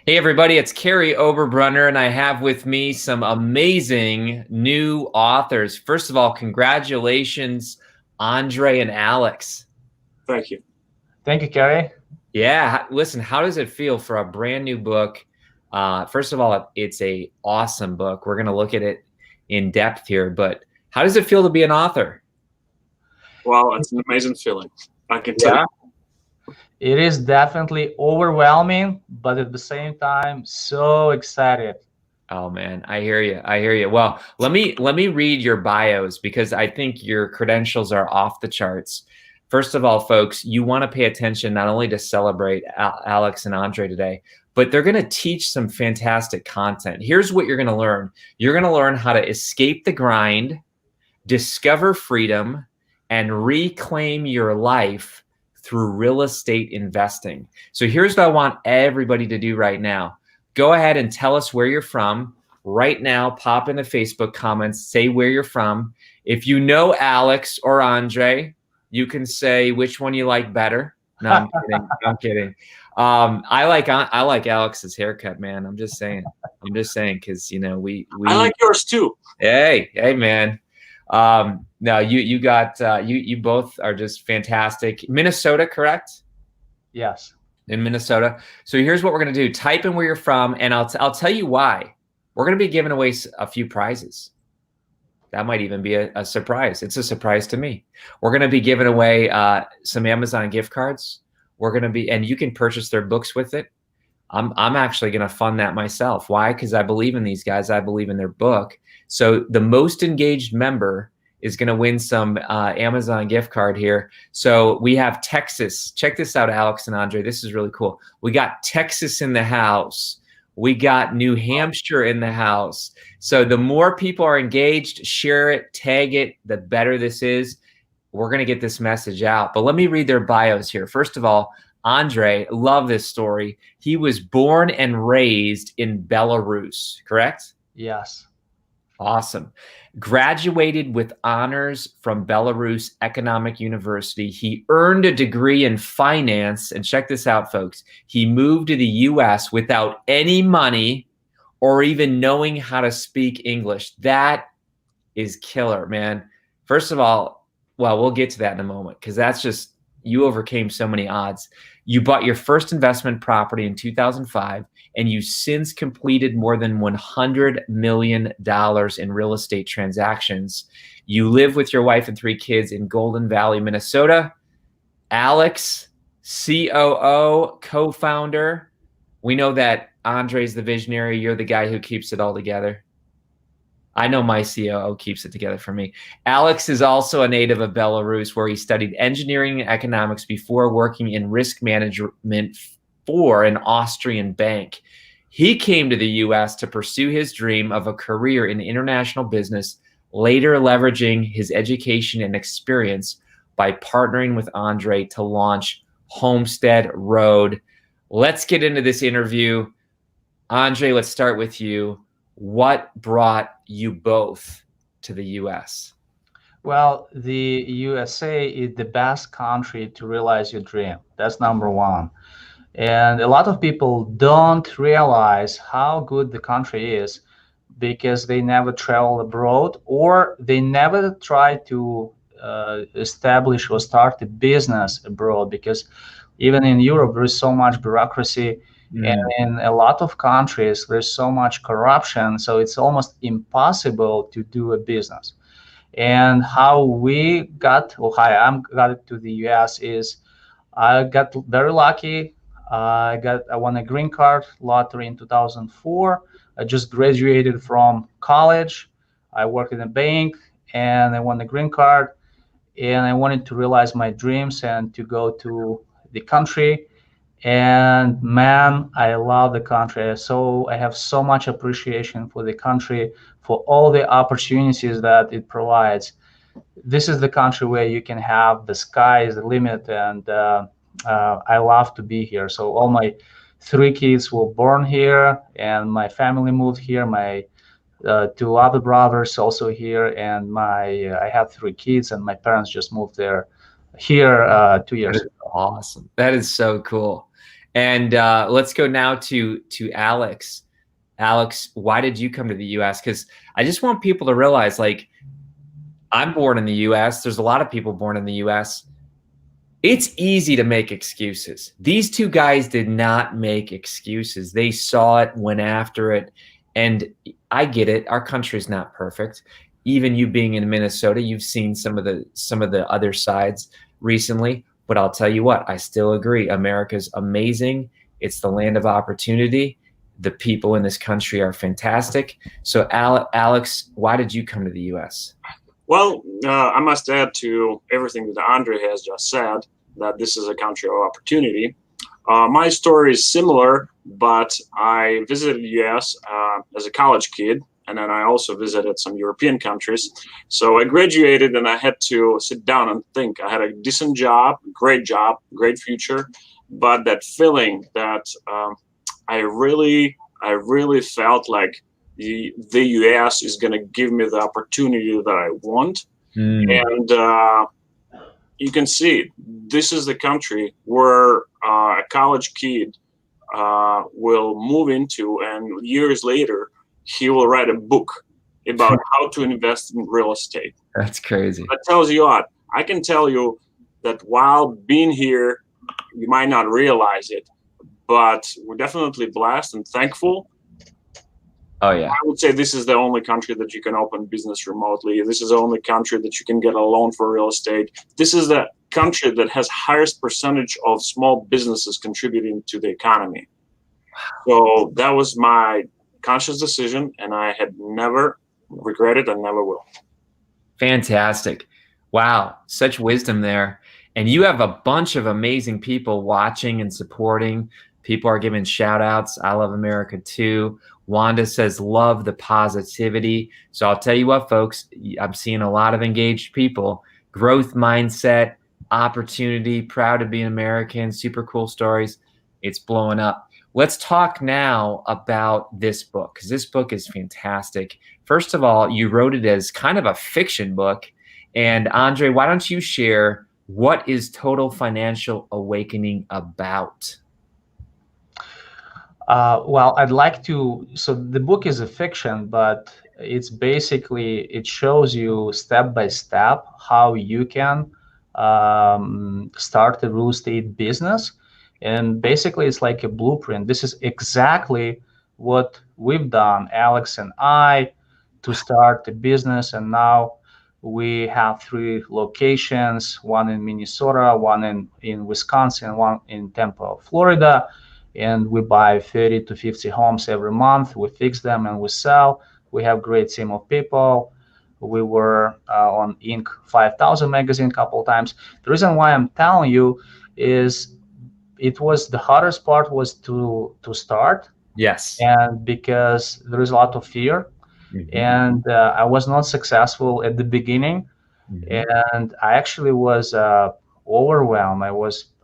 Hey everybody, it's Kary Oberbrunner, and I have with me some amazing new authors. First of all, congratulations, Andrey and Alex. Thank you. Thank you, Kary. Yeah, listen, how does it feel for a brand new book? First of all, it's a awesome book. We're going to look at it in depth here, but how does it feel to be an author? Well, it's an amazing feeling. I can tell you. It is definitely overwhelming, but at the same time, so excited. Oh man, I hear you. I hear you. Well, let me read your bios because I think your credentials are off the charts. First of all, folks, you want to pay attention not only to celebrate Alex and Andrey today, but they're going to teach some fantastic content. Here's what you're going to learn. You're going to learn how to escape the grind, discover freedom, and reclaim your life through real estate investing. So here's what I want everybody to do right now. Go ahead and tell us where you're from. Right now, pop in the Facebook comments, say where you're from. If you know Alex or Andrey, you can say which one you like better. No, I'm kidding. I'm kidding. I like Alex's haircut, man. I'm just saying, because we I like yours too. Hey, man. No, you got you both are just fantastic. Minnesota, correct? Yes. In Minnesota. So here's what we're going to do. Type in where you're from, and I'll tell you why. We're going to be giving away a few prizes. That might even be a surprise. It's a surprise to me. We're going to be giving away some Amazon gift cards. We're going to be, and you can purchase their books with it. I'm actually going to fund that myself. Why? Because I believe in these guys. I believe in their book. So the most engaged member is going to win some Amazon gift card here. So we have Texas. Check this out, Alex and Andrey. This is really cool. We got Texas in the house. We got New Hampshire in the house. So the more people are engaged, share it, tag it, the better this is. We're going to get this message out. But let me read their bios here. First of all, Andrey, love this story. He was born and raised in Belarus, correct? Yes. Awesome. Graduated with honors from Belarus Economic University. He earned a degree in finance. And check this out, folks. He moved to the U.S. without any money or even knowing how to speak English. That is killer, man. First of all, well, we'll get to that in a moment because that's just, you overcame so many odds. You bought your first investment property in 2005, and you since completed more than $100 million in real estate transactions. You live with your wife and 3 kids in Golden Valley, Minnesota. Alex, COO, co-founder. We know that Andrey's the visionary. You're the guy who keeps it all together. I know my COO keeps it together for me. Alex is also a native of Belarus, where he studied engineering and economics before working in risk management for an Austrian bank. He came to the U.S. to pursue his dream of a career in international business, later leveraging his education and experience by partnering with Andrey to launch Homestead Road. Let's get into this interview. Andrey, let's start with you. What brought you both to the U.S.? Well, the USA is the best country to realize your dream. That's number one. And a lot of people don't realize how good the country is because they never travel abroad or they never try to establish or start a business abroad, because even in Europe, there is so much bureaucracy. And in a lot of countries, there's so much corruption, so it's almost impossible to do a business. And how we got, or how I got it to the US is I got very lucky. I won a green card lottery in 2004. I just graduated from college. I worked in a bank and I won the green card. And I wanted to realize my dreams and to go to the country. And man, I love the country. So I have so much appreciation for the country, for all the opportunities that it provides. This is the country where you can have, the sky is the limit, and I love to be here. So all my 3 kids were born here, and my family moved here. My 2 other brothers also here, and I have 3 kids, and my parents just moved here 2 years ago. Awesome. That is so cool. And let's go now to Alex. Alex, why did you come to the U.S.? Because I just want people to realize, like, I'm born in the U.S. There's a lot of people born in the U.S. It's easy to make excuses. These two guys did not make excuses. They saw it, went after it. And I get it. Our country's not perfect. Even you being in Minnesota, you've seen some of the other sides recently. But I'll tell you what, I still agree. America's amazing. It's the land of opportunity. The people in this country are fantastic. So Alex, why did you come to the U.S.? Well, I must add to everything that Andrey has just said, that this is a country of opportunity. My story is similar, but I visited the U.S. As a college kid, and then I also visited some European countries. So I graduated and I had to sit down and think. I had a decent job, great future, but that feeling that I really felt like the U.S. is going to give me the opportunity that I want. And you can see it. This is the country where a college kid will move into, and years later, he will write a book about how to invest in real estate. That's crazy. That tells you what. I can tell you that while being here, you might not realize it, but we're definitely blessed and thankful. Oh, yeah. I would say this is the only country that you can open business remotely. This is the only country that you can get a loan for real estate. This is the country that has highest percentage of small businesses contributing to the economy. So that was my conscious decision, and I had never regretted and never will. Fantastic. Wow. Such wisdom there. And you have a bunch of amazing people watching and supporting. People are giving shout outs. I love America too. Wanda says, love the positivity. So I'll tell you what, folks, I'm seeing a lot of engaged people, growth mindset, opportunity, proud to be an American, super cool stories. It's blowing up. Let's talk now about this book, because this book is fantastic. First of all, you wrote it as kind of a fiction book. And Andrey, why don't you share, what is Total Financial Awakening about? Well, I'd like to, so the book is a fiction, but it's basically, it shows you step by step how you can start a real estate business. And basically it's like a blueprint. This is exactly what we've done, Alex and I, to start a business. And now we have 3 locations, one in Minnesota, one in Wisconsin, one in Tampa, Florida. And we buy 30 to 50 homes every month. We fix them and we sell. We have a great team of people. We were on Inc. 5000 magazine a couple of times. The reason why I'm telling you is it was the hardest part was to start. Yes. And because there is a lot of fear. And I was not successful at the beginning. And I actually was overwhelmed.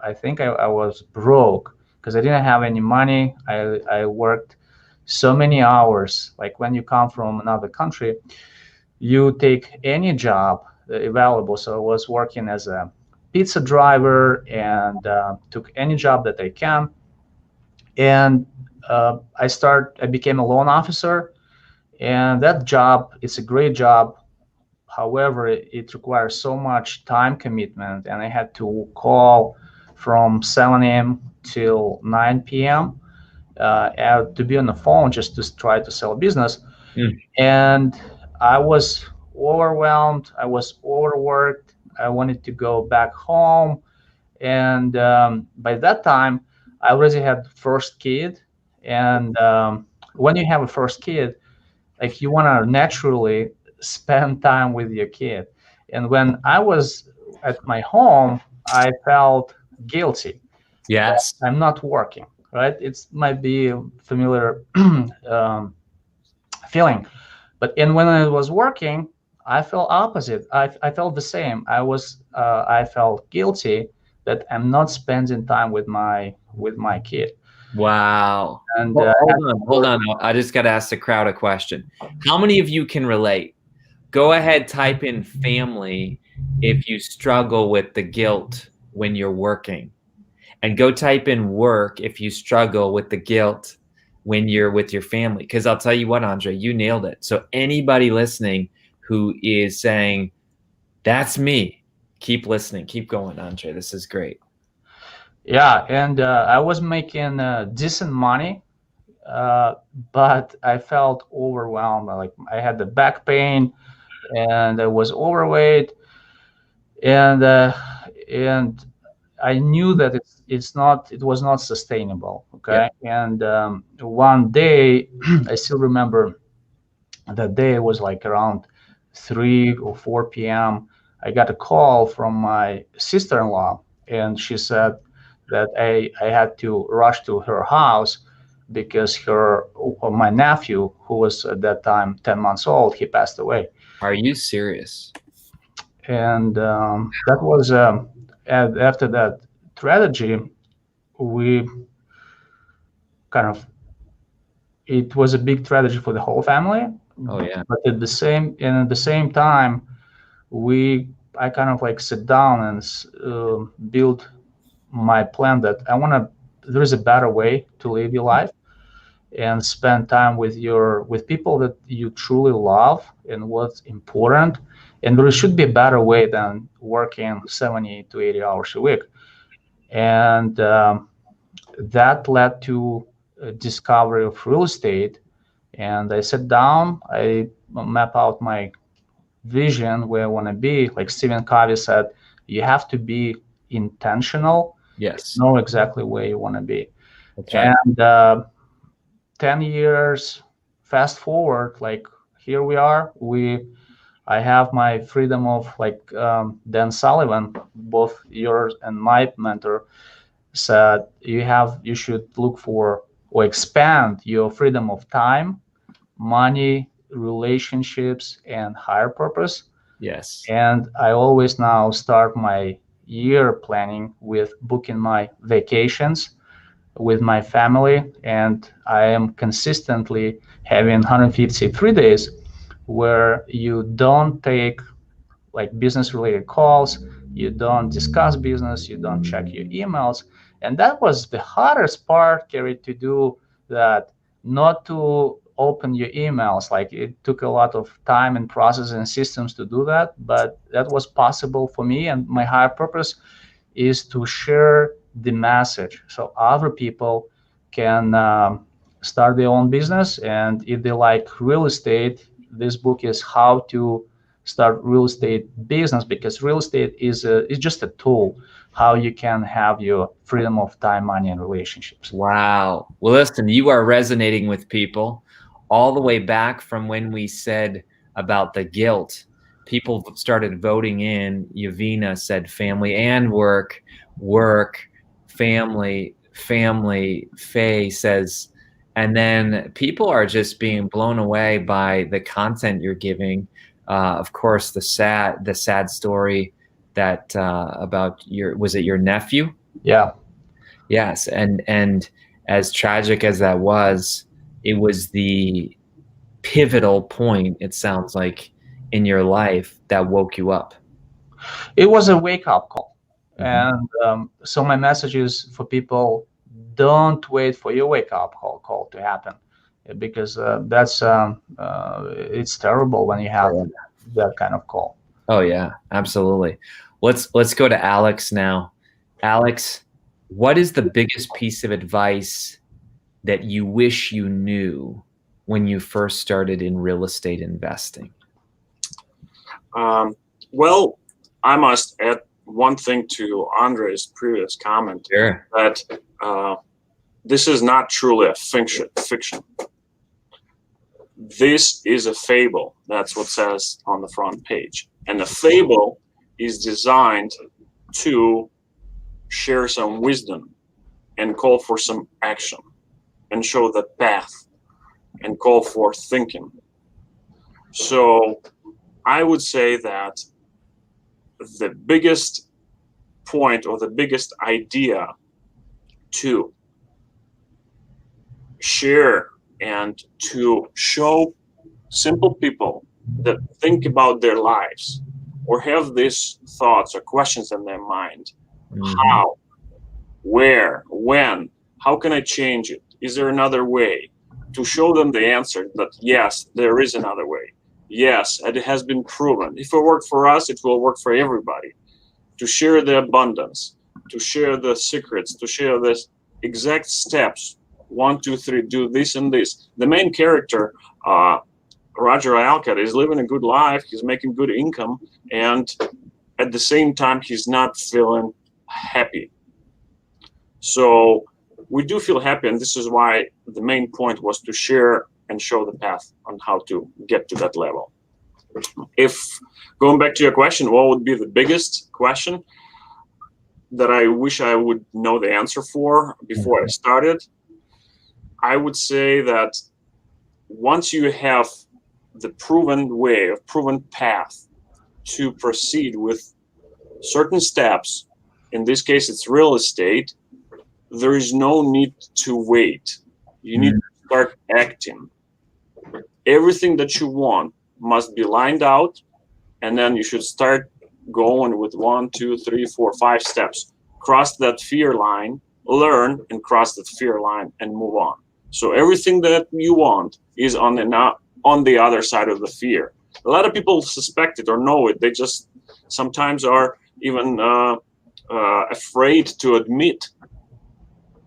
I think I was broke, because I didn't have any money. I worked so many hours. Like when you come from another country, you take any job available. So I was working as a pizza driver and took any job that I can. And I became a loan officer. And that job, it's a great job. However, it requires so much time commitment, and I had to call from 7 a.m. till 9 p.m. To be on the phone just to try to sell business. And I was overwhelmed. I was overworked. I wanted to go back home. And by that time, I already had first kid. And when you have a first kid, like you want to naturally spend time with your kid. And when I was at my home, I felt guilty. Yes. I'm not working, right? It might be a familiar feeling. And when I was working, I felt opposite. I felt the same. I felt guilty that I'm not spending time with my kid. Wow. And hold on. I just got to ask the crowd a question. How many of you can relate? Go ahead, type in family if you struggle with the guilt when you're working. and go type in work if you struggle with the guilt when you're with your family. Because I'll tell you what, Andrey, you nailed it. So anybody listening who is saying, that's me, keep listening, keep going, Andrey. This is great. Yeah, and I was making decent money, but I felt overwhelmed. Like I had the back pain, and I was overweight, and I knew that it was not sustainable. Okay, and one day I still remember that day. It was like around 3 or 4 p.m. I got a call from my sister-in-law, and she said that I had to rush to her house because my nephew, who was at that time 10 months old, he passed away. Are you serious? And that was after that tragedy, we kind of, it was a big tragedy for the whole family. Oh yeah. But at the same time, I kind of like sit down and build my plan that there is a better way to live your life and spend time with people that you truly love and what's important. And there should be a better way than working 70 to 80 hours a week. And that led to a discovery of real estate. And I sat down, I map out my vision where I want to be. Like Stephen Covey said, you have to be intentional. Yes. Know exactly where you want to be. That's right. And 10 years fast forward, like here we are. I have my freedom of, like Dan Sullivan, both yours and my mentor, said you should look for or expand your freedom of time, money, relationships, and higher purpose. Yes. And I always now start my year planning with booking my vacations with my family, and I am consistently having 153 days where you don't take like business related calls, you don't discuss business, you don't check your emails. And that was the hardest part, Kary, to do that, not to open your emails. Like it took a lot of time and process and systems to do that, but that was possible for me. And my higher purpose is to share the message so other people can start their own business. And if they like real estate, this book is how to start real estate business, because real estate is just a tool how you can have your freedom of time, money, and relationships. Wow. Well, listen, you are resonating with people all the way back from when we said about the guilt. People started voting in. Yavina said family and work, family. Faye says, and then people are just being blown away by the content you're giving. Of course, the sad story that about was it your nephew? Yeah. Yes, and as tragic as that was, it was the pivotal point, it sounds like, in your life that woke you up. It was a wake-up call. Mm-hmm. And so my message is for people: don't wait for your wake-up call to happen, because that's it's terrible when you have that kind of call. Oh yeah, absolutely. Let's go to Alex now. Alex, what is the biggest piece of advice that you wish you knew when you first started in real estate investing? Well, I must add one thing to Andrey's previous comment. Sure. That this is not truly a fiction. This is a fable. That's what it says on the front page. And the fable is designed to share some wisdom and call for some action and show the path and call for thinking. So I would say that the biggest point or the biggest idea to share and to show simple people that think about their lives or have these thoughts or questions in their mind, how Where? When? How can I change it? Is there another way? To show them the answer that yes, there is another way. Yes, it has been proven. If it worked for us, it will work for everybody. To share the abundance, to share the secrets, to share the exact steps. 1, 2, 3, do this and this. The main character, Roger Alcott, is living a good life. He's making good income, and at the same time, he's not feeling happy. So we do feel happy, and this is why the main point was to share and show the path on how to get to that level. If going back to your question, what would be the biggest question that I wish I would know the answer for before I started? I would say that once you have the proven way, a proven path to proceed with certain steps, in this case it's real estate, there is no need to wait. You need to start acting. Everything that you want must be lined out, and then you should start going with 1, 2, 3, 4, 5 steps. Cross that fear line, learn, and cross that fear line and move on. So everything that you want is on the other side of the fear. A lot of people suspect it or know it. They just sometimes are even afraid to admit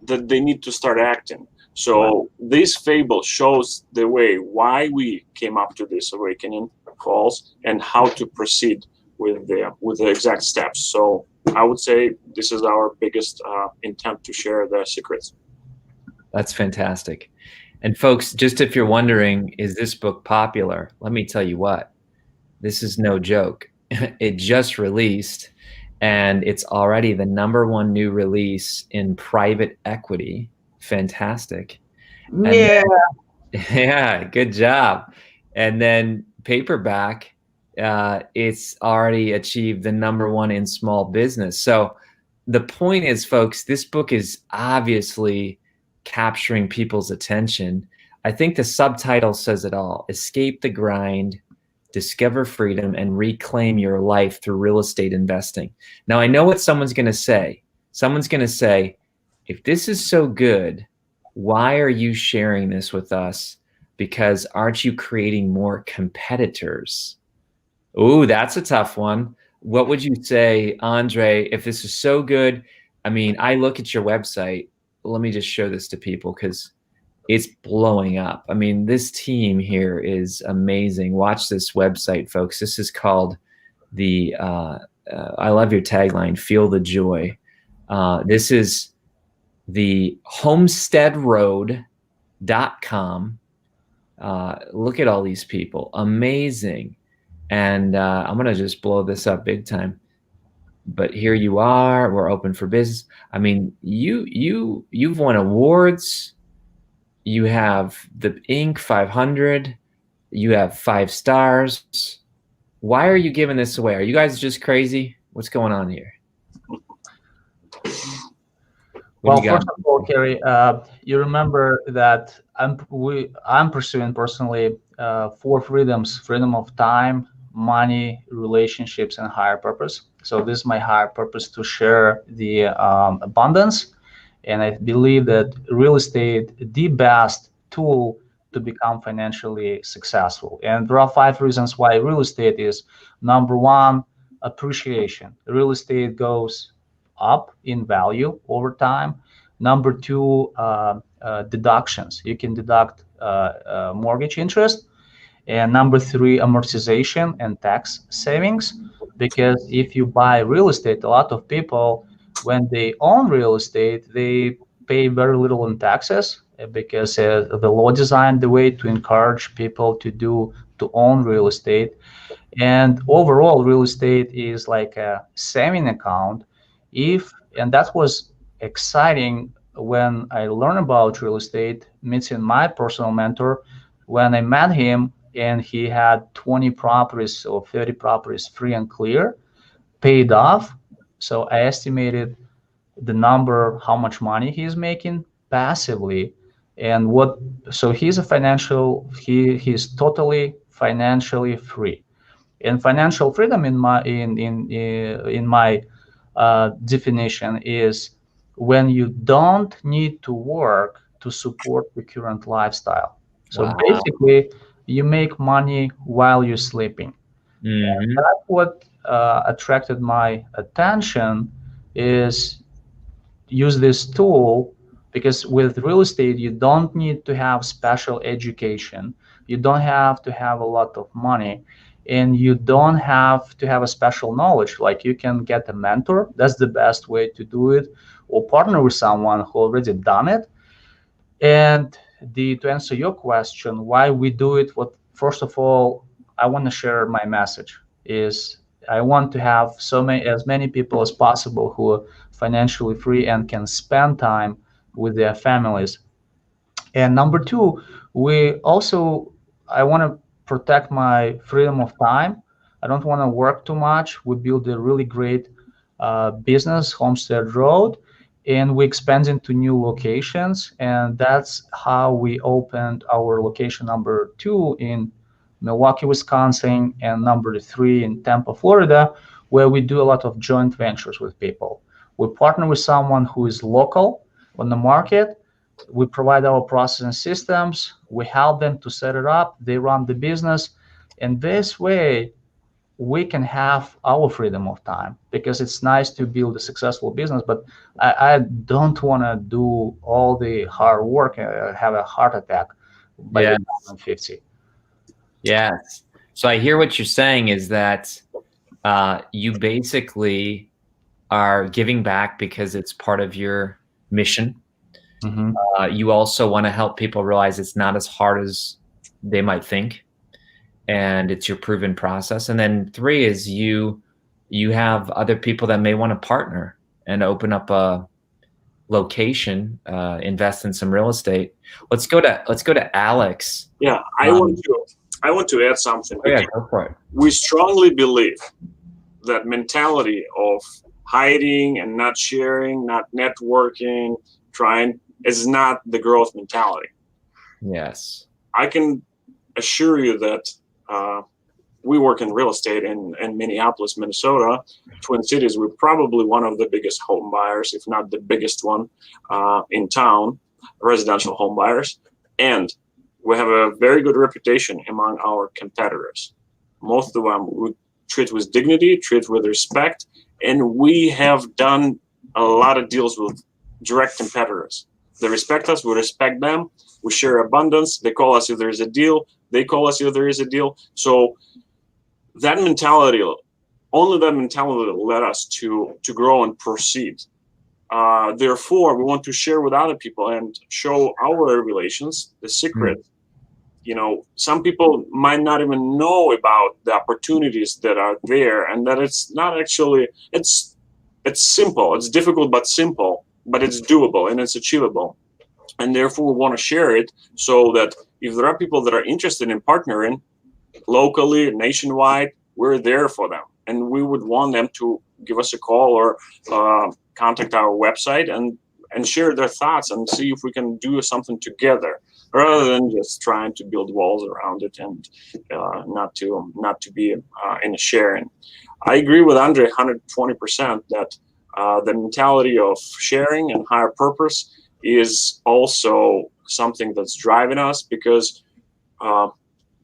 that they need to start acting. So this fable shows the way why we came up to this awakening calls and how to proceed with the exact steps. So I would say this is our biggest intent to share the secrets. That's fantastic. And folks, just if you're wondering, is this book popular? Let me tell you what, this is no joke. It just released, and it's already the #1 new release in private equity. Fantastic. Yeah. Yeah, good job. And then paperback, it's already achieved the #1 in small business. So the point is, folks, this book is obviously capturing people's attention. I think the subtitle says it all: escape the grind, discover freedom, and reclaim your life through real estate investing. Now, I know what someone's going to say. Someone's going to say, if this is so good, why are you sharing this with us? Because aren't you creating more competitors? Ooh, that's a tough one. What would you say, Andrey, if this is so good? I mean, I look at your website. Let me just show this to people because it's blowing up. I mean, this team here is amazing. Watch this website, folks. This is called the, I love your tagline, Feel the Joy. This is the homesteadroad.com. Look at all these people. Amazing. And I'm going to just blow this up big time. But here you are. We're open for business. I mean, you've won awards. You have the Inc. 500. You have 5 stars. Why are you giving this away? Are you guys just crazy? What's going on here? Well, first of all, Kary, you remember that I'm pursuing personally 4 freedoms: freedom of time, money, relationships, and higher purpose. So this is my higher purpose, to share the abundance. And I believe that real estate, the best tool to become financially successful. And there are 5 reasons why real estate is. #1, appreciation. Real estate goes up in value over time. #2, deductions. You can deduct mortgage interest. And #3, amortization and tax savings. Because if you buy real estate, a lot of people, when they own real estate, they pay very little in taxes, because the law designed the way to encourage people to own real estate. And overall, real estate is like a saving account. And that was exciting when I learned about real estate, meeting my personal mentor. When I met him, and he had 20 properties or 30 properties free and clear, paid off. So I estimated the number, how much money he's making passively, and so he's he's totally financially free. And financial freedom in my definition is when you don't need to work to support the current lifestyle. So Wow. basically, you make money while you're sleeping. Hmm. That's what attracted my attention, is use this tool, because with real estate you don't need to have special education, you don't have to have a lot of money, and you don't have to have a special knowledge. Like, you can get a mentor, that's the best way to do it, or partner with someone who already done it. And to answer your question, why we do it, what first of all, I want to share my message is, I want to have as many people as possible who are financially free and can spend time with their families. And number two, we also, I want to protect my freedom of time. I don't want to work too much. We build a really great business, Homestead Road, and we expanded to new locations. And that's how we opened our location number 2 in Milwaukee, Wisconsin, and number 3 in Tampa, Florida, where we do a lot of joint ventures with people. We partner with someone who is local on the market. We provide our processing systems, we help them to set it up, they run the business, and this way we can have our freedom of time, because it's nice to build a successful business, but I don't want to do all the hard work and have a heart attack by the Yeah. time I'm 50. Yes. So I hear what you're saying is that you basically are giving back because it's part of your mission. Mm-hmm. You also want to help people realize it's not as hard as they might think, and it's your proven process. And then 3 is you have other people that may want to partner and open up a location, invest in some real estate. Let's go to Alex. Yeah, I want to add something. Oh, yeah, go for it. We strongly believe that mentality of hiding and not sharing, not networking, trying, is not the growth mentality. Yes. I can assure you that we work in real estate in Minneapolis, Minnesota, Twin Cities. We're probably one of the biggest home buyers, if not the biggest one in town, residential home buyers. And we have a very good reputation among our competitors. Most of them we treat with dignity, treat with respect, and we have done a lot of deals with direct competitors. They respect us, we respect them, we share abundance, they call us if there is a deal, they call us if there is a deal. So that mentality, only that mentality led us to grow and proceed. Therefore, we want to share with other people and show our relations, the secret. You know, some people might not even know about the opportunities that are there, and that it's not actually, it's simple, it's difficult but simple, but it's doable and it's achievable. And therefore we want to share it, so that if there are people that are interested in partnering locally, nationwide, we're there for them. And we would want them to give us a call or contact our website and share their thoughts and see if we can do something together, rather than just trying to build walls around it and not to be in a sharing. I agree with Andrey 120% that the mentality of sharing and higher purpose is also something that's driving us, because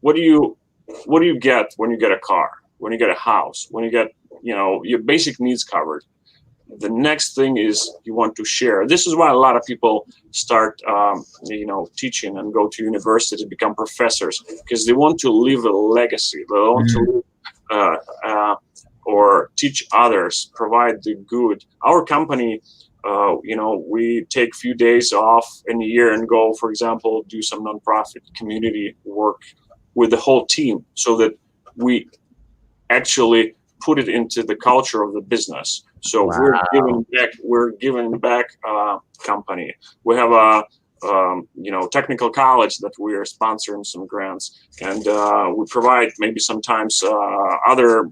what do you get when you get a car, when you get a house, when you get, you know, your basic needs covered? The next thing is you want to share. This is why a lot of people start, teaching and go to university to become professors, because they want to leave a legacy. They want to live, or teach others, provide the good. Our company, we take a few days off in a year and go, for example, do some nonprofit community work with the whole team, so that we actually put it into the culture of the business. So Wow. we're giving back company. We have a technical college that we are sponsoring some grants, and we provide maybe sometimes other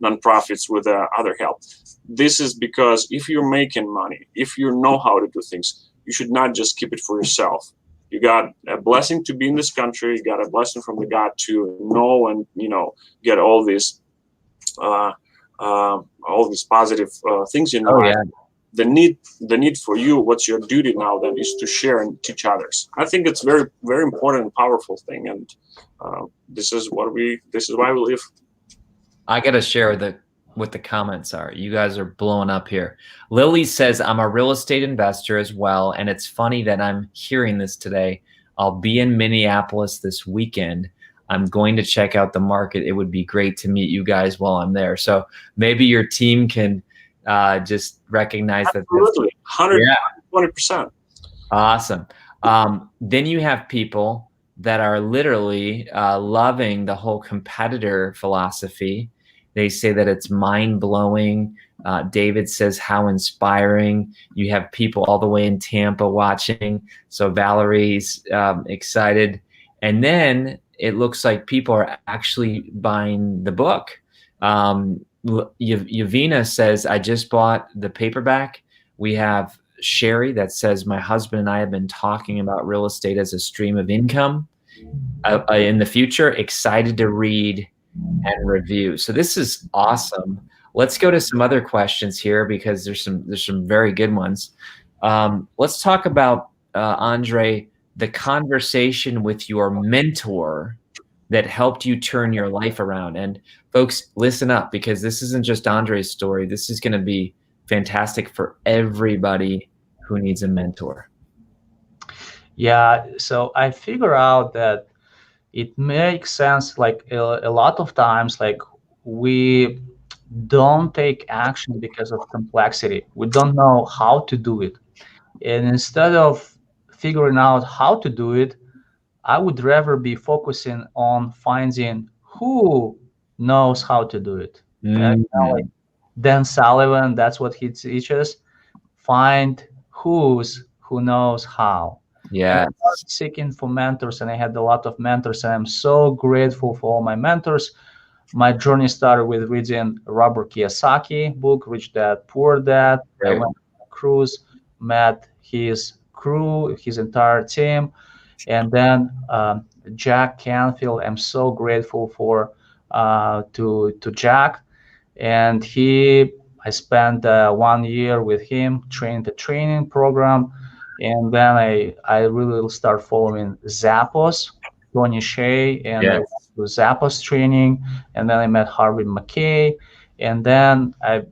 nonprofits with other help. This is because if you're making money, if you know how to do things, you should not just keep it for yourself. You got a blessing to be in this country. You got a blessing from the God to know and get all these positive things in life. the need for you, what's your duty now then is to share and teach others. I think it's very, very important and powerful thing, and this is why we live. I gotta share what the comments are. You guys are blowing up here. Lily says, I'm a real estate investor as well, and it's funny that I'm hearing this today. I'll be in Minneapolis this weekend. I'm going to check out the market. It would be great to meet you guys while I'm there. So maybe your team can just recognize that. Absolutely, 120%. Awesome. Then you have people that are literally loving the whole competitor philosophy. They say that it's mind-blowing. David says, how inspiring. You have people all the way in Tampa watching. So Valerie's excited. And then it looks like people are actually buying the book. Yavina says, I just bought the paperback. We have Sherry that says, my husband and I have been talking about real estate as a stream of income in the future. Excited to read and review. So this is awesome. Let's go to some other questions here because there's some very good ones. Let's talk about Andrey, the conversation with your mentor that helped you turn your life around. And folks, listen up, because this isn't just Andrey's story. This is going to be fantastic for everybody who needs a mentor. Yeah, so I figure out that it makes sense, like a lot of times, like we don't take action because of complexity. We don't know how to do it. And instead of figuring out how to do it, I would rather be focusing on finding who knows how to do it. And, like Dan Sullivan, that's what he teaches. Find who knows how. Yeah. And I started seeking for mentors, and I had a lot of mentors, and I'm so grateful for all my mentors. My journey started with reading Robert Kiyosaki book, Rich Dad, Poor Dad. Right. I went on a cruise, met his crew, his entire team, and then Jack Canfield. I'm so grateful for to Jack, and I spent 1 year with him, trained the training program. And then I really start following Zappos, Tony Shea, and Yes. I went to Zappos training, and then I met Harvey McKay, and then I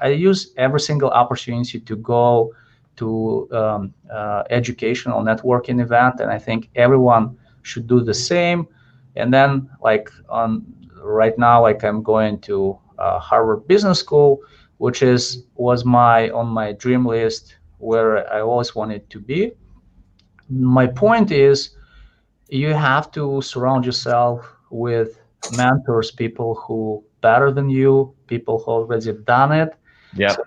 use every single opportunity to go to educational networking event, and I think everyone should do the same. And then like right now, like I'm going to Harvard Business School, which was on my dream list, where I always wanted to be. My point is, you have to surround yourself with mentors, people who better than you, people who already done it. Yeah. So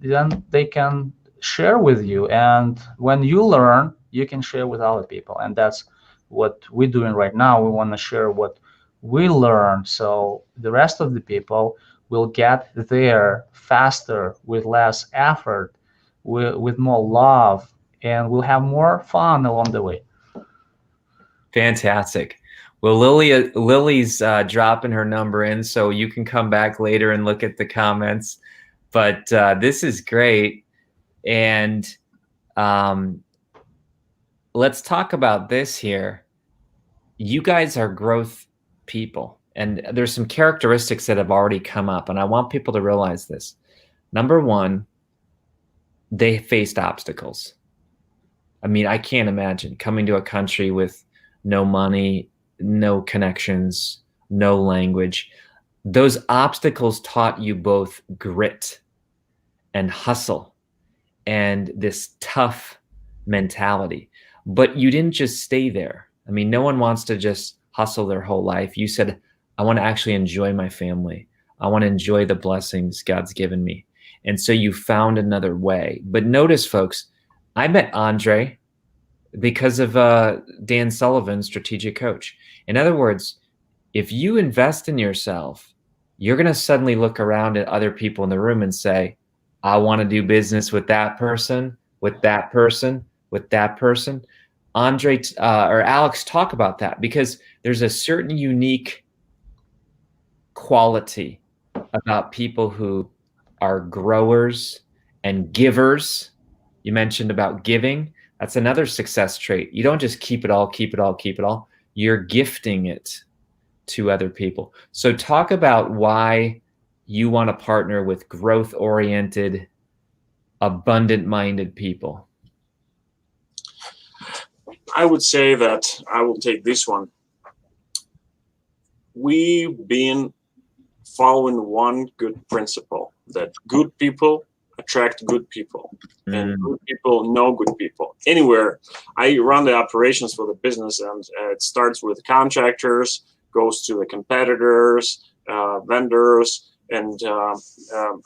then they can share with you, and when you learn, you can share with other people, and that's what we're doing right now. We want to share what we learn, so the rest of the people will get there faster, with less effort, with more love, and we'll have more fun along the way. Fantastic. Well, Lily's dropping her number in, so you can come back later and look at the comments. But this is great. And let's talk about this here. You guys are growth people, and there's some characteristics that have already come up, and I want people to realize this. Number one, they faced obstacles. I mean, I can't imagine coming to a country with no money, no connections, no language. Those obstacles taught you both grit and hustle and this tough mentality. But you didn't just stay there. I mean, no one wants to just hustle their whole life. You said, I want to actually enjoy my family. I want to enjoy the blessings God's given me. And so you found another way. But notice, folks, I met Andrey because of Dan Sullivan's strategic coach. In other words, if you invest in yourself, you're going to suddenly look around at other people in the room and say, I want to do business with that person, with that person, with that person. Andrey or Alex, talk about that, because there's a certain unique quality about people who are growers and givers. You mentioned about giving. That's another success trait. You don't just keep it all, keep it all, keep it all. You're gifting it to other people. So talk about why you want to partner with growth-oriented, abundant-minded people. I would say that I will take this one. We've been following one good principle, that good people attract good people, and good people know good people. Anywhere, I run the operations for the business, and it starts with contractors, goes to the competitors, vendors, and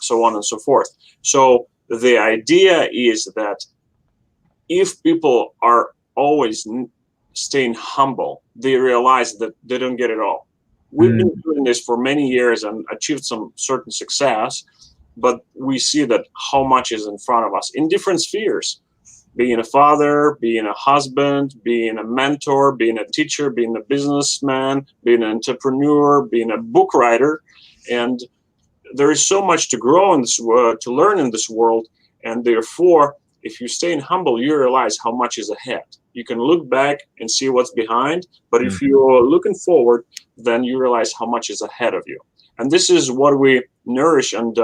so on and so forth. So the idea is that if people are always staying humble, they realize that they don't get it all. We've been doing this for many years and achieved some certain success, but we see that how much is in front of us in different spheres. Being a father, being a husband, being a mentor, being a teacher, being a businessman, being an entrepreneur, being a book writer. And there is so much to grow in this world, to learn in this world. And therefore, if you stay humble, you realize how much is ahead. You can look back and see what's behind, but if you're looking forward, then you realize how much is ahead of you. And this is what we nourish and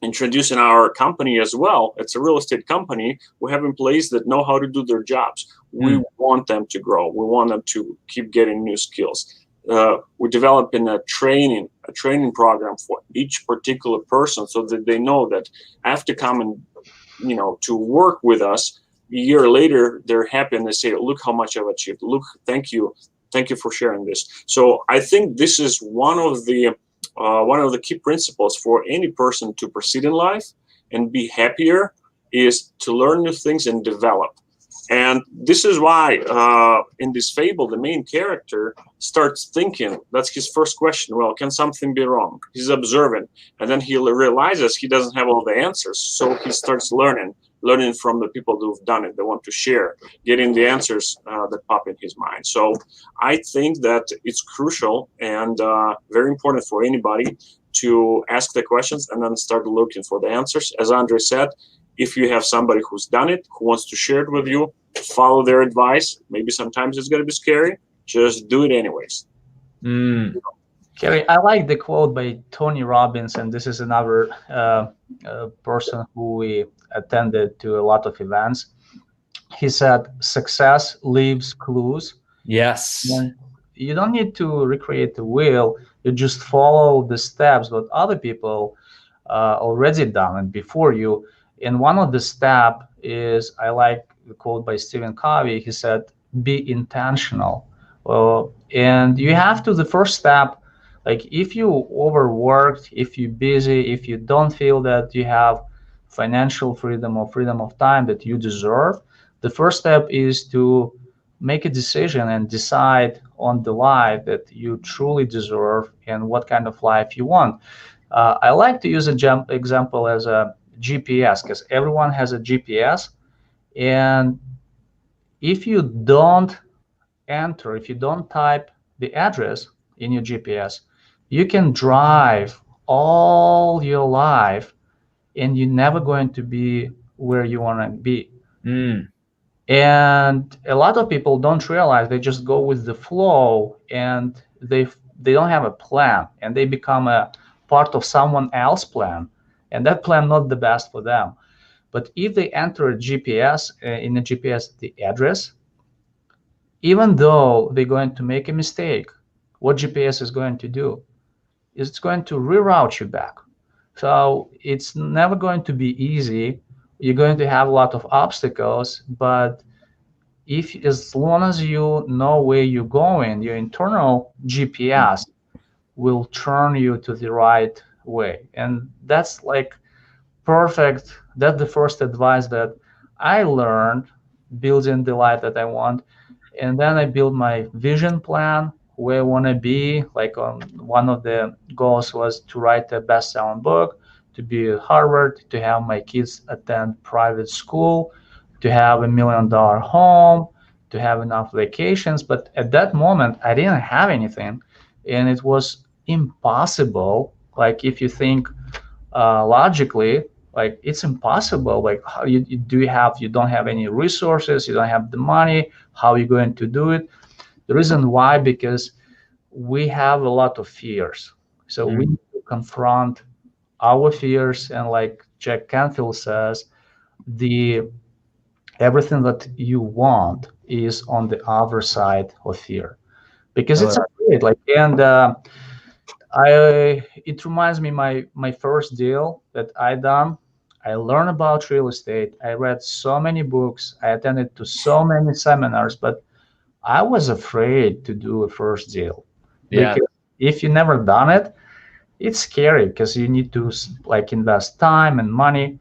introduce in our company as well. It's a real estate company. We have employees that know how to do their jobs. We want them to grow. We want them to keep getting new skills. We're developing a training program for each particular person, so that they know that after coming, to work with us, a year later, they're happy and they say, look how much I've achieved. Look, thank you for sharing this. So I think this is one of the key principles for any person to proceed in life and be happier, is to learn new things and develop. And this is why in this fable, the main character starts thinking. That's his first question. Well, can something be wrong? He's observing. And then he realizes he doesn't have all the answers. So he starts learning from the people who've done it. They want to share, getting the answers that pop in his mind. So I think that it's crucial and very important for anybody to ask the questions and then start looking for the answers. As Andrey said, if you have somebody who's done it, who wants to share it with you, follow their advice. Maybe sometimes it's going to be scary. Just do it anyways. Kary, I like the quote by Tony Robbins, and this is another person who we attended to a lot of events. He said, success leaves clues. Yes. And you don't need to recreate the wheel. You just follow the steps what other people already done and before you. And one of the steps is, I like the quote by Stephen Covey. He said, be intentional. And you have to, the first step, like if you overworked, if you're busy, if you don't feel that you have financial freedom or freedom of time that you deserve, the first step is to make a decision and decide on the life that you truly deserve and what kind of life you want. I like to use an example as a GPS, because everyone has a GPS. And if you don't type the address in your GPS, you can drive all your life and you're never going to be where you want to be. And a lot of people don't realize, they just go with the flow and they don't have a plan, and they become a part of someone else's plan, and that plan not the best for them. But if they enter a GPS, in a GPS, the address, even though they're going to make a mistake, what GPS is going to do is it's going to reroute you back. So it's never going to be easy. You're going to have a lot of obstacles, but as long as you know where you're going, your internal GPS will turn you to the right way. And that's like perfect. That's the first advice that I learned building the life that I want. And then I built my vision plan, where I want to be. Like one of the goals was to write a best-selling book, to be at Harvard, to have my kids attend private school, to have $1 million home, to have enough vacations. But at that moment, I didn't have anything, and it was impossible. Like if you think logically, Like it's impossible. Like how you don't have any resources, you don't have the money. How are you going to do it? The reason why, because we have a lot of fears. So we need to confront our fears, and like Jack Canfield says, the everything that you want is on the other side of fear, because it's afraid. Like, and I it reminds me my first deal that I done. I learned about real estate. I read so many books. I attended to so many seminars, but I was afraid to do a first deal. Yeah. Because if you never done it, it's scary because you need to like invest time and money.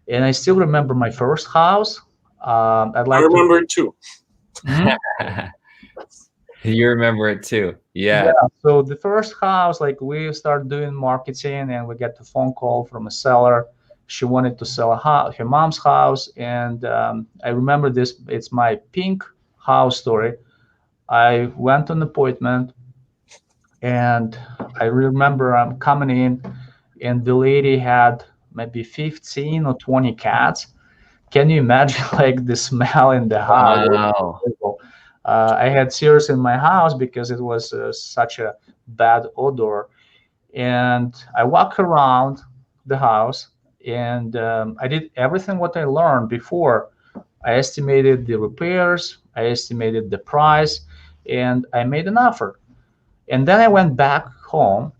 And I still remember my first house. I'd I like to. remember it too. You remember it too. Yeah. Yeah. So the first house, like we start doing marketing, and we get a phone call from a seller. She wanted to sell a house, her mom's house, and I remember this. It's my pink house story. I went on an appointment, and I remember I'm coming in, and the lady had maybe 15 or 20 cats. Can you imagine like the smell in the house? Wow. I had tears in my house because it was such a bad odor. And I walk around the house, and I did everything what I learned before. I estimated the repairs, I estimated the price, and I made an offer. And then I went back home,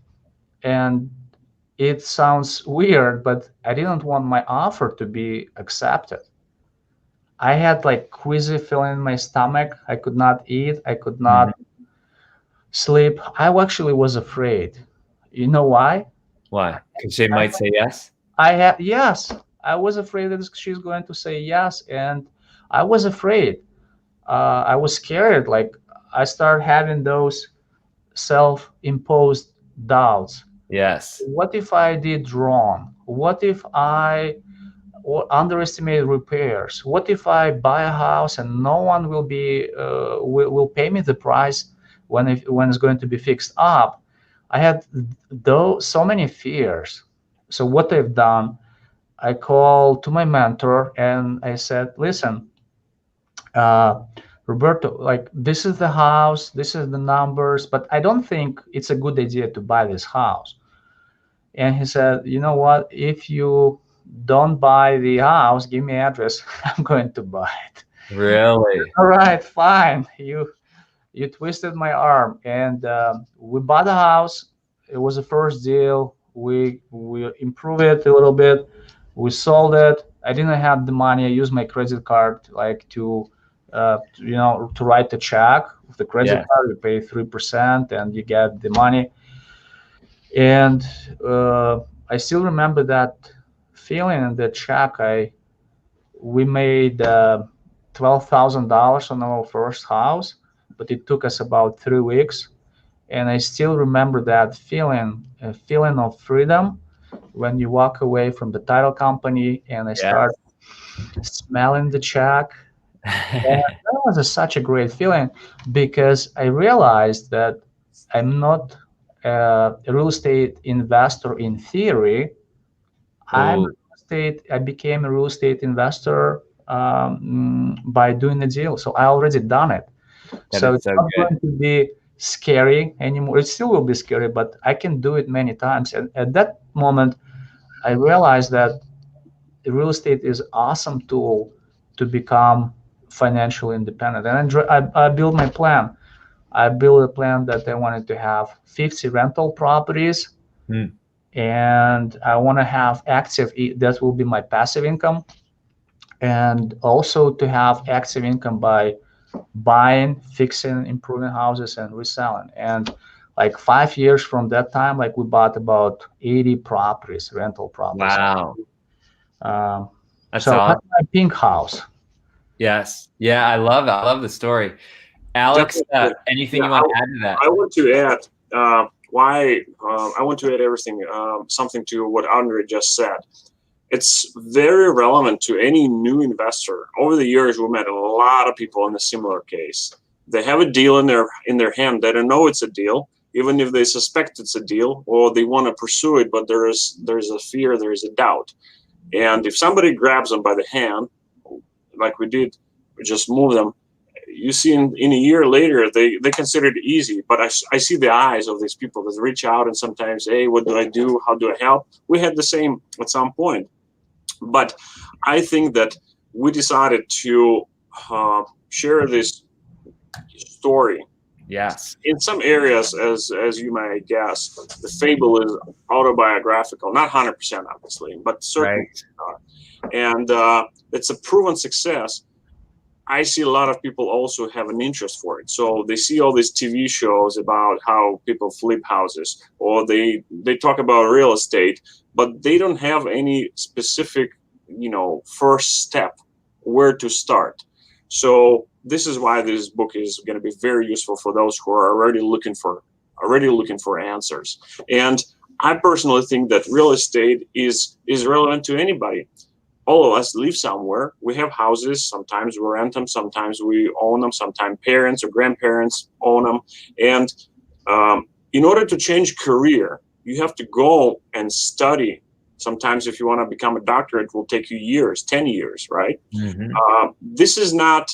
and it sounds weird, but I didn't want my offer to be accepted. I had like queasy feeling in my stomach. I could not eat. I could not sleep. I actually was afraid. You know why? Why? Because she might say yes. Yes, I was afraid that she's going to say yes, and I was afraid. I was scared. Like I started having those self-imposed doubts. Yes. What if I did wrong? What if I underestimated repairs? What if I buy a house and no one will be will pay me the price when it's going to be fixed up? I had though so many fears. So what I've done, I called to my mentor and I said, listen, uh, Roberto, like this is the house, this is the numbers, but I don't think it's a good idea to buy this house. And he said, you know what? If you don't buy the house, give me address. I'm going to buy it. Really? All right, fine. You twisted my arm, and we bought the house. It was the first deal. We improved it a little bit. We sold it. I didn't have the money. I used my credit card, like to write the check with the credit card. You pay 3%, and you get the money. And I still remember that feeling in the check. We made $12,000 on our first house, but it took us about 3 weeks. And I still remember that feeling, a feeling of freedom when you walk away from the title company, and I start smelling the check. And that was such a great feeling because I realized that I'm not a real estate investor in theory. I became a real estate investor by doing the deal. So I already done it. So it's not going to be scary anymore. It still will be scary, but I can do it many times. And at that moment, I realized that real estate is an awesome tool to become financially independent. And I built my plan. I built a plan that I wanted to have 50 rental properties. And I want to have active, that will be my passive income, and also to have active income by buying, fixing, improving houses and reselling. And like 5 years from that time, like we bought about 80 properties, rental properties. Wow. That's awesome. That's my pink house. Yes. Yeah, I love the story. Alex, anything you want to add to that? I want to add I want to add everything, something to what Andrey just said. It's very relevant to any new investor. Over the years, we met a lot of people in a similar case. They have a deal in their hand. They don't know it's a deal, even if they suspect it's a deal, or they want to pursue it, but there is a fear, there is a doubt. And if somebody grabs them by the hand, like we did, we just move them, you see in a year later, they consider it easy. But I see the eyes of these people that reach out and sometimes, hey, what do I do? How do I help? We had the same at some point. But I think that we decided to share this story. Yes. In some areas, as you may guess, the fable is autobiographical, not 100% obviously, but certainly. Right. And it's a proven success. I see a lot of people also have an interest for it. So they see all these TV shows about how people flip houses, or they talk about real estate, but they don't have any specific, first step where to start. So this is why this book is going to be very useful for those who are already looking for answers. And I personally think that real estate is relevant to anybody. All of us live somewhere. We have houses. Sometimes we rent them. Sometimes we own them. Sometimes parents or grandparents own them. And in order to change career, you have to go and study. Sometimes if you want to become a doctor, it will take you years, 10 years, right? Mm-hmm. This is not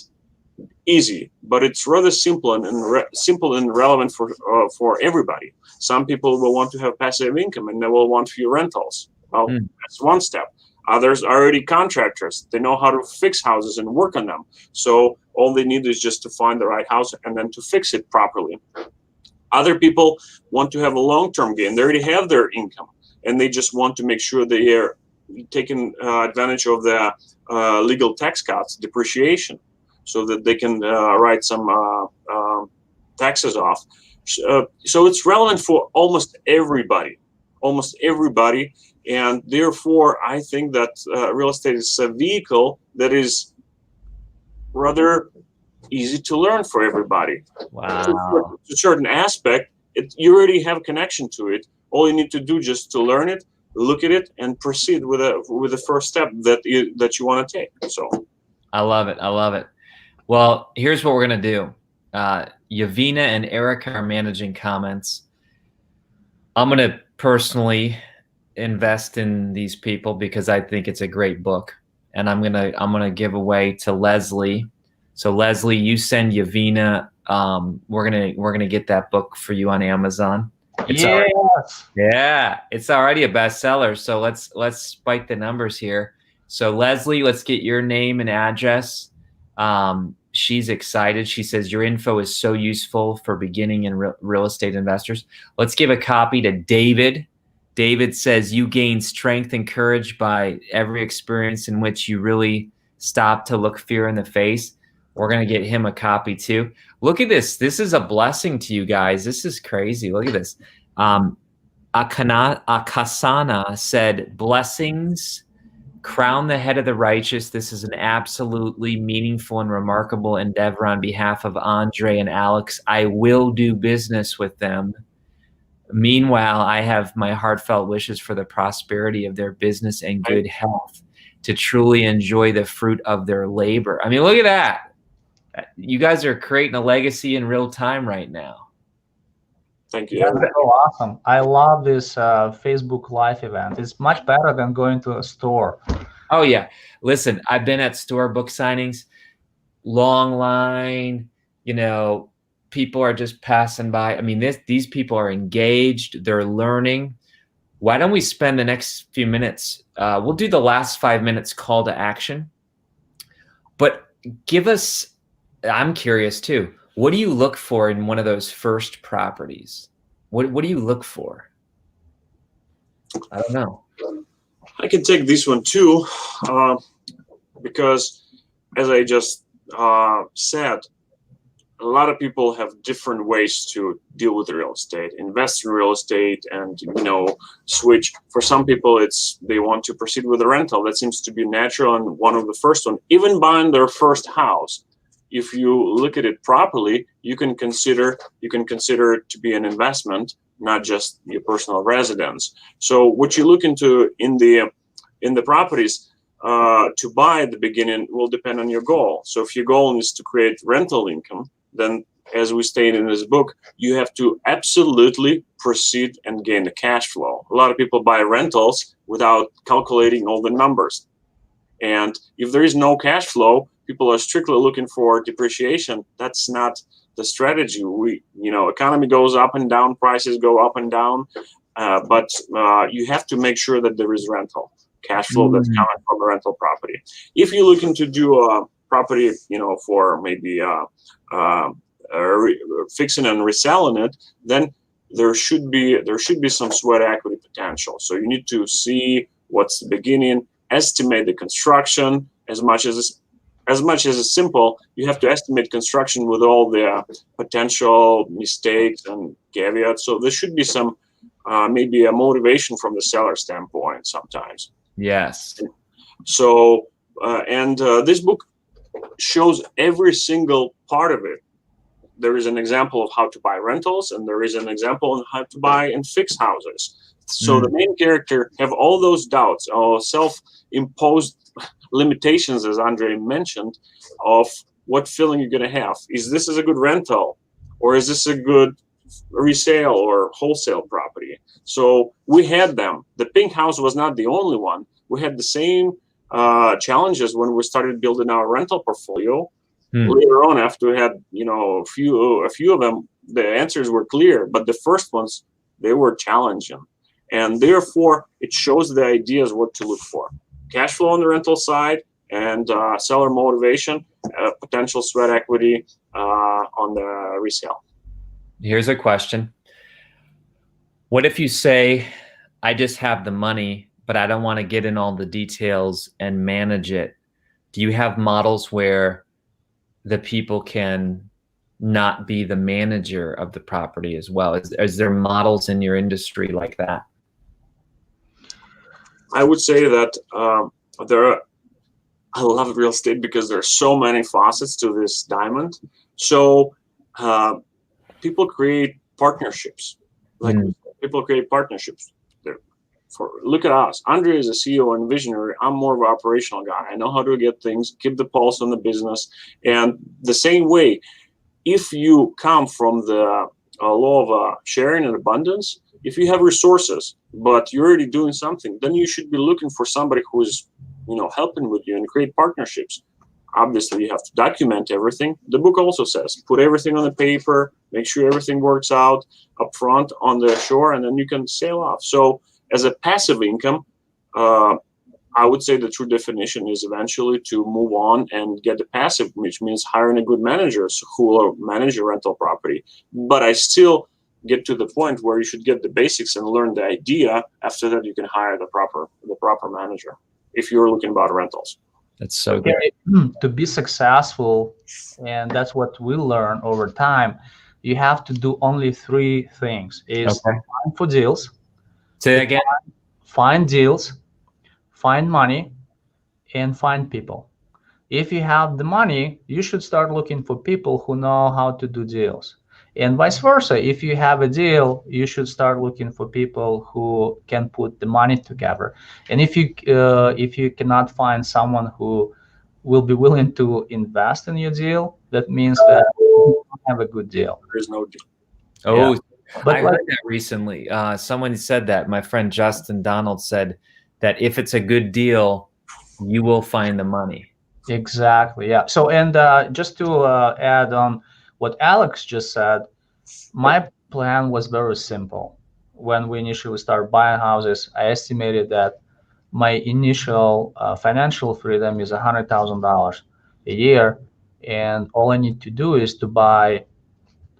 easy, but it's rather simple and relevant for everybody. Some people will want to have passive income and they will want few rentals. Well, that's one step. Others are already contractors. They know how to fix houses and work on them. So all they need is just to find the right house and then to fix it properly. Other people want to have a long-term gain. They already have their income and they just want to make sure they are taking advantage of the legal tax cuts, depreciation, so that they can write some taxes off. So it's relevant for almost everybody. And therefore, I think that real estate is a vehicle that is rather easy to learn for everybody. Wow. To a certain aspect, you already have a connection to it. All you need to do just to learn it, look at it, and proceed with the first step that you want to take. So, I love it. Well, here's what we're gonna do. Yavina and Erica are managing comments. I'm gonna personally invest in these people because I think it's a great book, and I'm gonna give away to Leslie. So Leslie, you send Yavina. We're gonna get that book for you on Amazon. It's already a bestseller. So let's spike the numbers here. So Leslie, let's get your name and address. She's excited. She says your info is so useful for beginning and real estate investors. Let's give a copy to David. David says you gain strength and courage by every experience in which you really stop to look fear in the face. We're going to get him a copy too. Look at this. This is a blessing to you guys. This is crazy. Look at this. Akasana said, blessings crown the head of the righteous. This is an absolutely meaningful and remarkable endeavor on behalf of Andrey and Alex. I will do business with them. Meanwhile, I have my heartfelt wishes for the prosperity of their business and good health to truly enjoy the fruit of their labor. I mean, look at that. You guys are creating a legacy in real time right now. Thank you. That's so awesome. I love this Facebook Live event. It's much better than going to a store. Oh, yeah. Listen, I've been at store book signings, long line, people are just passing by. I mean, these people are engaged. They're learning. Why don't we spend the next few minutes? We'll do the last 5 minutes call to action. But give us, I'm curious too, what do you look for in one of those first properties? What do you look for? I don't know. I can take this one too, because as I just said, a lot of people have different ways to deal with real estate, invest in real estate, and switch. For some people, they want to proceed with a rental. That seems to be natural, and one of the first one. Even buying their first house, if you look at it properly, you can consider it to be an investment, not just your personal residence. So what you look into in the properties to buy at the beginning will depend on your goal. So if your goal is to create rental income, then as we state in this book, you have to absolutely proceed and gain the cash flow. A lot of people buy rentals without calculating all the numbers. And if there is no cash flow, people are strictly looking for depreciation. That's not the strategy. Economy goes up and down, prices go up and down, but you have to make sure that there is rental cash flow that's coming from a rental property. If you're looking to do a property, for maybe fixing and reselling it, then there should be some sweat equity potential. So you need to see what's the beginning, estimate the construction. As much as it's simple, you have to estimate construction with all the potential mistakes and caveats. So there should be some maybe a motivation from the seller standpoint sometimes. Yes. So this book shows every single part of it. There is an example of how to buy rentals, and there is an example on how to buy and fix houses. So the main character have all those doubts, or self-imposed limitations, as Andrey mentioned, of what feeling you're going to have. Is this a good rental, or is this a good resale or wholesale property? So we had them. The pink house was not the only one. We had the same challenges when we started building our rental portfolio. Later on, after we had a few of them, the answers were clear, but the first ones, they were challenging, and therefore it shows the ideas what to look for: cash flow on the rental side, and seller motivation, potential sweat equity on the resale. Here's a question. What if you say, I just have the money, but I don't want to get in all the details and manage it? Do you have models where the people can not be the manager of the property as well? Is there models in your industry like that? I would say that I love real estate because there are so many facets to this diamond. So people create partnerships. People create partnerships. Look at us. Andrey is a CEO and visionary. I'm more of an operational guy. I know how to get things, keep the pulse on the business. And the same way, if you come from the law of sharing and abundance, if you have resources, but you're already doing something, then you should be looking for somebody who is, helping with you and create partnerships. Obviously, you have to document everything. The book also says, put everything on the paper, make sure everything works out up front on the shore, and then you can sail off. So as a passive income, I would say the true definition is eventually to move on and get the passive, which means hiring a good managers who will manage your rental property. But I still get to the point where you should get the basics and learn the idea. After that, you can hire the proper manager if you're looking about rentals. That's so good. To be successful, and that's what we learn over time, you have to do only 3 things: find for deals. Say again. Find deals, find money, and find people. If you have the money, you should start looking for people who know how to do deals. And vice versa, if you have a deal, you should start looking for people who can put the money together. And if you cannot find someone who will be willing to invest in your deal, that means that you don't have a good deal. There's no deal. Oh, yeah. But I heard that recently. Someone said that. My friend Justin Donald said that if it's a good deal, you will find the money. Exactly. Yeah. So, and just to add on what Alex just said, my plan was very simple. When we initially started buying houses, I estimated that my initial financial freedom is $100,000 a year, and all I need to do is to buy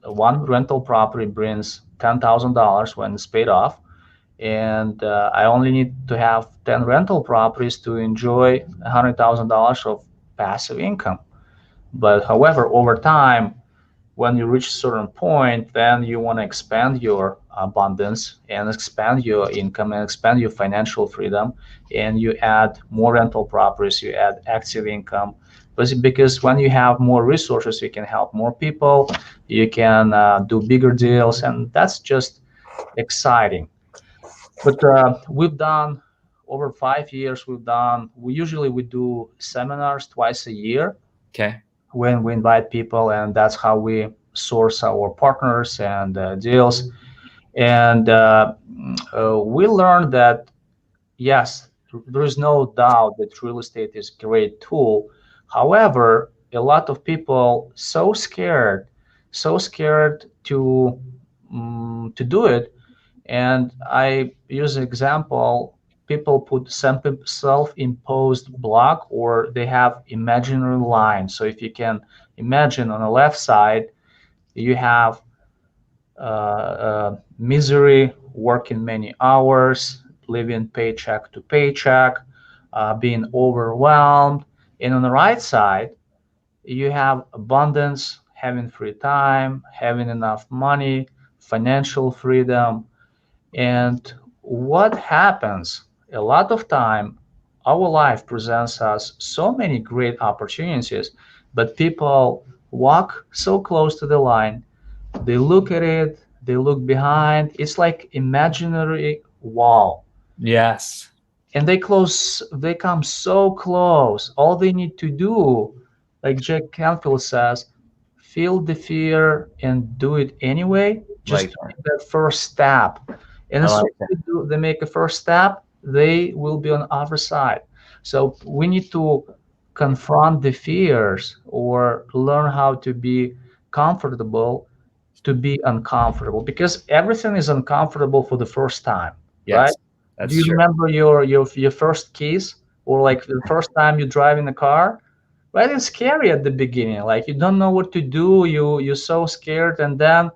one rental property brings $10,000 when it's paid off, and I only need to have 10 rental properties to enjoy $100,000 of passive income. But however, over time, when you reach a certain point, then you want to expand your abundance and expand your income and expand your financial freedom, and you add more rental properties, you add active income. Because when you have more resources, you can help more people, you can do bigger deals, and that's just exciting. But we've done over 5 years. We usually do seminars twice a year. Okay. When we invite people, and that's how we source our partners and deals. And we learned that, yes, there is no doubt that real estate is a great tool. However, a lot of people so scared to do it. And I use an example. People put some self-imposed block, or they have imaginary line. So if you can imagine, on the left side, you have misery, working many hours, living paycheck to paycheck, being overwhelmed. And on the right side, you have abundance, having free time, having enough money, financial freedom. And what happens a lot of time, our life presents us so many great opportunities, but people walk so close to the line, they look at it, they look behind. It's like imaginary wall. Yes. And they come so close. All they need to do, like Jack Canfield says, feel the fear and do it anyway. Just Like take that first step. And I as soon like as they make a first step, they will be on the other side. So we need to confront the fears or learn how to be comfortable to be uncomfortable, because everything is uncomfortable for the first time, right? Yes, Do that's you true. remember your first keys, or like the first time you drive in a car? Right, it's scary at the beginning. Like you don't know what to do. You're so scared, and then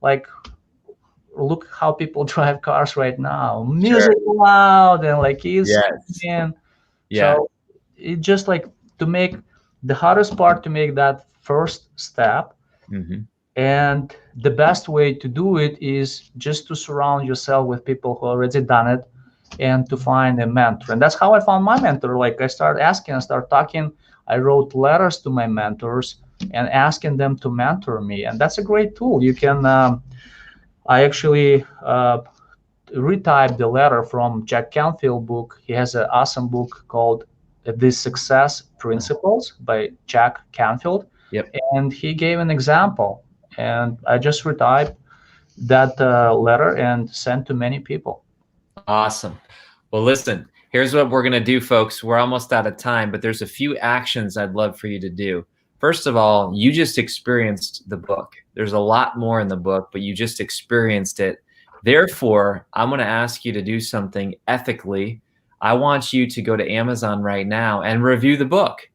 like look how people drive cars right now. Sure. Music loud and like kids Yes. screaming. Yeah. So it just like to make the hardest part to make that first step. Hmm. And the best way to do it is just to surround yourself with people who already done it and to find a mentor. And that's how I found my mentor. Like I started asking, I started talking. I wrote letters to my mentors and asking them to mentor me. And that's a great tool. You can, I actually retyped the letter from Jack Canfield book. He has an awesome book called The Success Principles by Jack Canfield. Yep. And he gave an example. And I just retyped that letter and sent to many people. Awesome. Well, listen, here's what we're going to do, folks. We're almost out of time, but there's a few actions I'd love for you to do. First of all, you just experienced the book. There's a lot more in the book, but you just experienced it. Therefore, I'm going to ask you to do something ethically. I want you to go to Amazon right now and review the book.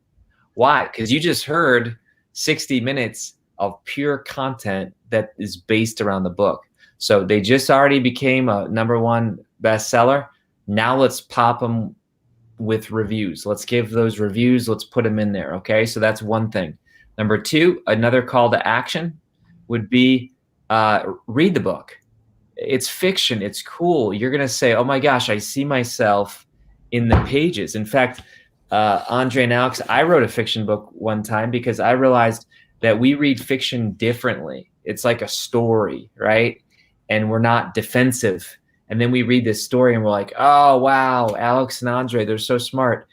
Why? Because you just heard 60 minutes of pure content that is based around the book. So they just already became a #1 bestseller. Now let's pop them with reviews. Let's give those reviews. Let's put them in there. Okay. So that's one thing. Number two, another call to action would be read the book. It's fiction. It's cool. You're going to say, oh my gosh, I see myself in the pages. In fact, Andrey and Alex, I wrote a fiction book one time because I realized that we read fiction differently. It's like a story, right? And we're not defensive. And then we read this story and we're like, oh, wow, Alex and Andrey, they're so smart.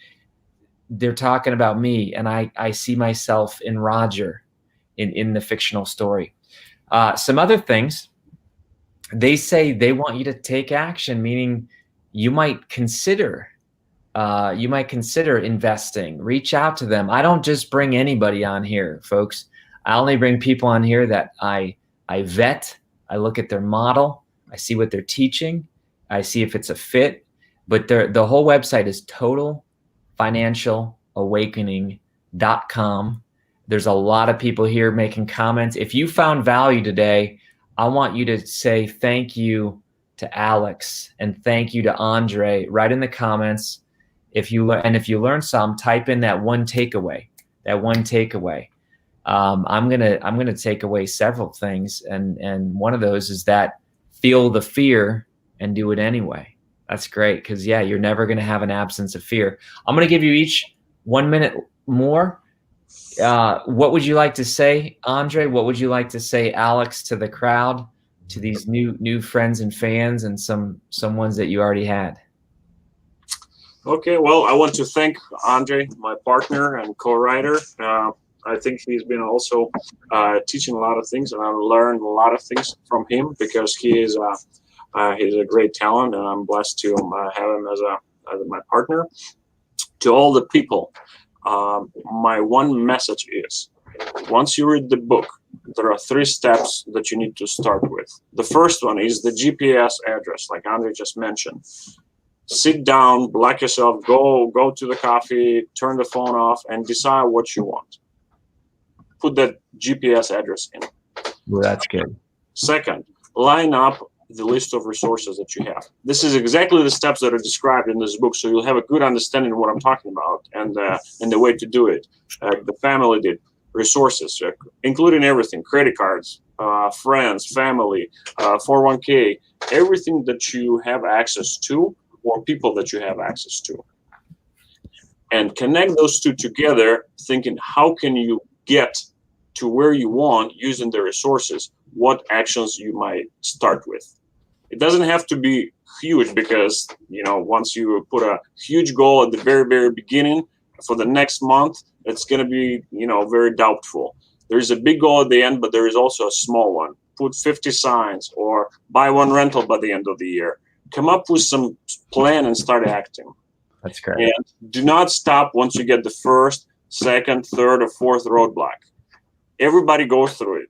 They're talking about me. And I see myself in Roger in the fictional story. Some other things, they say they want you to take action, meaning you might consider investing. Reach out to them. I don't just bring anybody on here, folks. I only bring people on here that I vet. I look at their model. I see what they're teaching. I see if it's a fit. But the whole website is totalfinancialawakening.com. There's a lot of people here making comments. If you found value today, I want you to say thank you to Alex and thank you to Andrey right in the comments. If you learn some, type in that one takeaway. I'm gonna take away several things, and one of those is that feel the fear and do it anyway. That's great, because yeah, you're never gonna have an absence of fear. I'm gonna give you each 1 minute more. What would you like to say, Andrey? What would you like to say, Alex, to the crowd, to these new friends and fans, and some ones that you already had? Okay, well, I want to thank Andrey, my partner and co-writer. I think he's been also teaching a lot of things, and I learned a lot of things from him because he's a great talent, and I'm blessed to have him as my partner. To all the people, my one message is: once you read the book, there are 3 steps that you need to start with. The first one is the GPS address, like Andrey just mentioned. Sit down, block yourself, go to the coffee, turn the phone off, and decide what you want. Put that GPS address in. Well, that's good. Second, line up the list of resources that you have. This is exactly the steps that are described in this book, so you'll have a good understanding of what I'm talking about and the way to do it. The family did. Resources, including everything: credit cards, friends, family, 401k, everything that you have access to, or people that you have access to. And connect those 2 together, thinking, how can you get to where you want using the resources? What actions you might start with. It doesn't have to be huge, because once you put a huge goal at the very, very beginning, for the next month, it's going to be, very doubtful. There's a big goal at the end, but there is also a small one. Put 50 signs, or buy 1 rental by the end of the year. Come up with some plan and start acting. That's great. And do not stop once you get the first, second, third, or fourth roadblock. Everybody goes through it.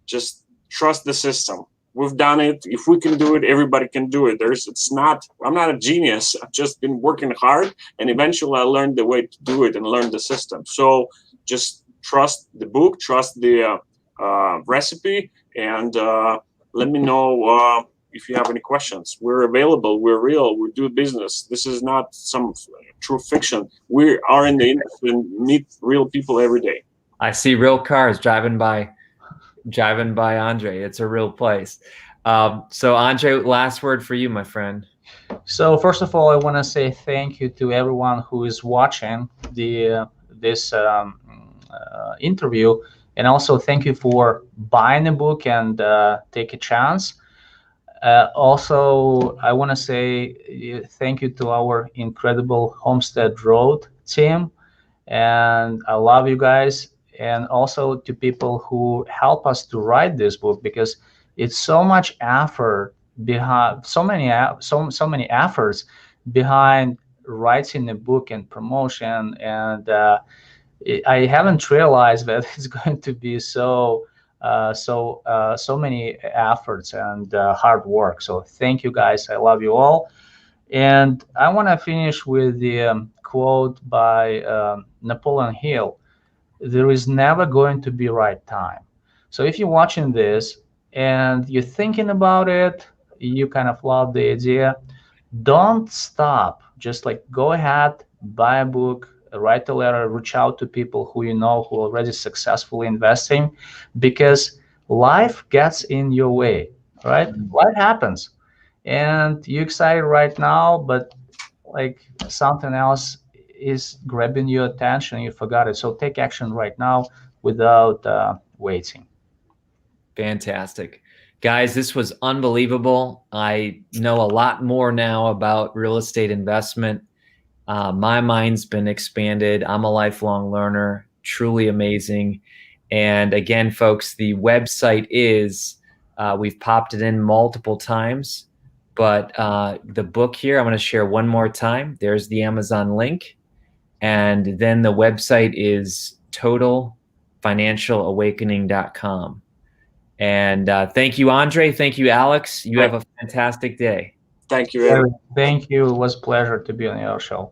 Just trust the system. We've done it. If we can do it, everybody can do it. I'm not a genius. I've just been working hard, and eventually I learned the way to do it and learned the system. So just trust the book, trust the recipe, and let me know if you have any questions. We're available. We're real. We do business. This is not some true fiction. We are in the industry and meet real people every day. I see real cars driving by Andrey. It's a real place. So Andrey, last word for you, my friend. So first of all, I want to say thank you to everyone who is watching this interview, and also thank you for buying a book and take a chance. Also, I want to say thank you to our incredible Homestead Road team, and I love you guys. And also to people who help us to write this book, because it's so much effort behind, so many efforts behind writing a book and promotion. And I haven't realized that it's going to be so many efforts and hard work. So thank you guys. I love you all. And I want to finish with the quote by Napoleon Hill: there is never going to be right time. So if you're watching this and you're thinking about it, you kind of love the idea, don't stop. Just like go ahead, buy a book, write a letter, reach out to people who you know who are already successfully investing, because life gets in your way, right? Life happens, and you're excited right now, but like something else is grabbing your attention, you forgot it. So take action right now without waiting. Fantastic. Guys, this was unbelievable. I know a lot more now about real estate investment. My mind's been expanded. I'm a lifelong learner, truly amazing. And again, folks, the website is, we've popped it in multiple times, but the book here, I'm going to share one more time. There's the Amazon link. And then the website is totalfinancialawakening.com. And thank you, Andrey. Thank you, Alex. You have a fantastic day. Thank you, Evan. Thank you. It was a pleasure to be on your show.